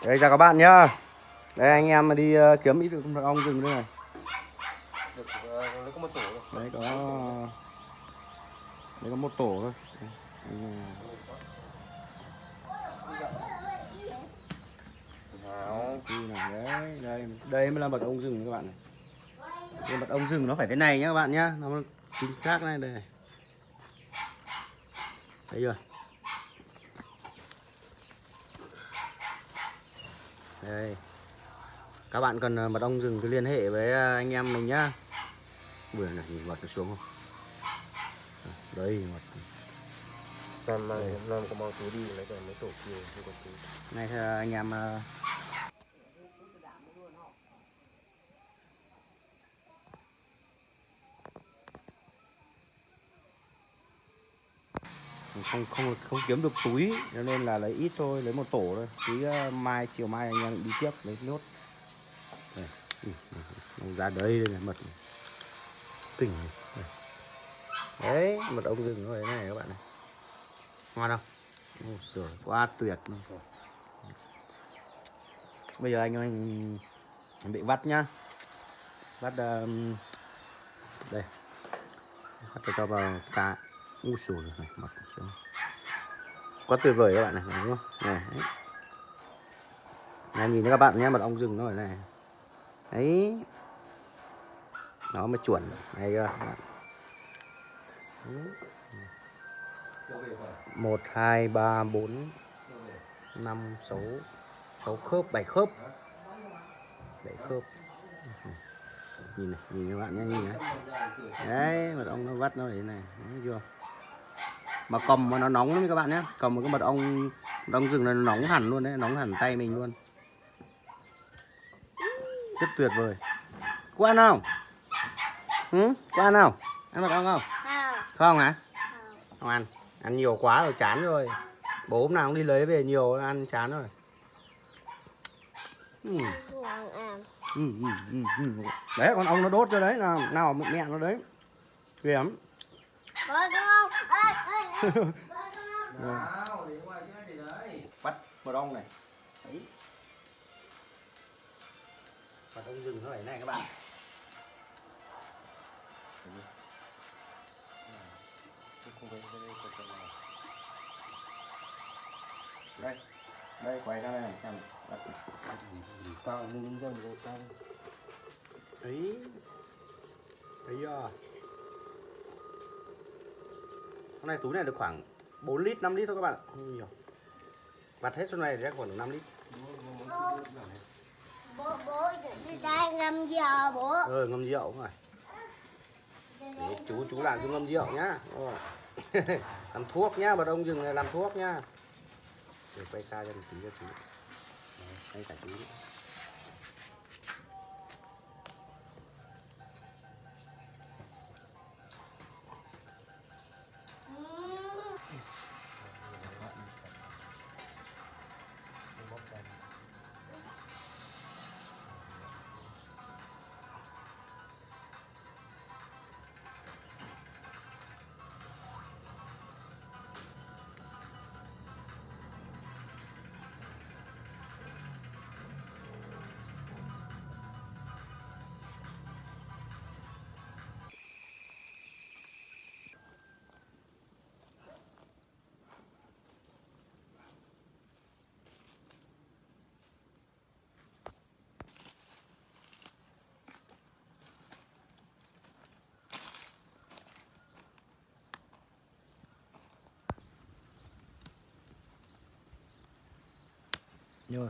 Đây chào các bạn nhá. Đây anh em đi kiếm ít được mật ong rừng đây này. Được, nó có một tổ rồi. Đấy có một tổ thôi. Đây mới là mật ong rừng các bạn này. Đây, mật ong rừng nó phải thế này nhá các bạn nhá, nó chính xác này đây. Thấy chưa? Đây. Các bạn cần mật ong rừng cứ liên hệ với anh em mình nhá. Bữa này nhìn mật nó xuống không? Đây mật. Làm có mang túi đi lấy cái mấy tổ kia không có túi. Này anh em không kiếm được túi cho nên là lấy ít thôi, lấy một tổ thôi. Tí chiều mai anh em đi tiếp lấy nốt. Đây. Ra đây này mật kinh này. Đấy mật ong rừng nó thế này các bạn này, ngon không? Ôi giời, quá tuyệt luôn. Bây giờ anh bị vắt nhá, vắt đây, vắt cho vào cá. Ui sủi này, mật xuống quá tuyệt vời các bạn này, đúng không? Này, này nhìn các bạn nhé, mật ong rừng nó ở này đấy, nó mới chuẩn này các bạn. 1 2 3 4 5 6 khớp, 7 khớp, 7 khớp. Nhìn này, nhìn các bạn nhé, nhìn này. Đấy mật ong nó vắt nó thế này, thấy chưa? Mà cầm mà nó nóng lắm các bạn nhé, cầm một cái mật ong rừng này nó nóng hẳn luôn đấy, nóng hẳn tay mình luôn, rất tuyệt vời. Có ăn không? Có ăn không? Ăn mật ong không? Không hả? Không ăn, ăn nhiều quá rồi chán rồi. Bố hôm nào cũng đi lấy về nhiều ăn chán rồi. Đấy con ong nó đốt cho đấy, nào mẹ nó đấy, ghê lắm. Bắt mật ong này, đấy. Mật ong rừng nó phải này các bạn. Đây, đây quay ra đây này xem. Cao lên ra một cao. Đấy. Thấy chưa? Hôm nay túi này được khoảng 4 lít, 5 lít thôi các bạn, không nhiều. Vặt hết số này thì khoảng 5 lít. Bố đi đây ngâm rượu bố. Ngâm rượu rồi. Đấy, chú làm cho ngâm rượu nhá. Làm thuốc nhá, mật ong rừng này làm thuốc nhá. Để quay xa cho một tí cho chú. Đây cả chú. Rồi.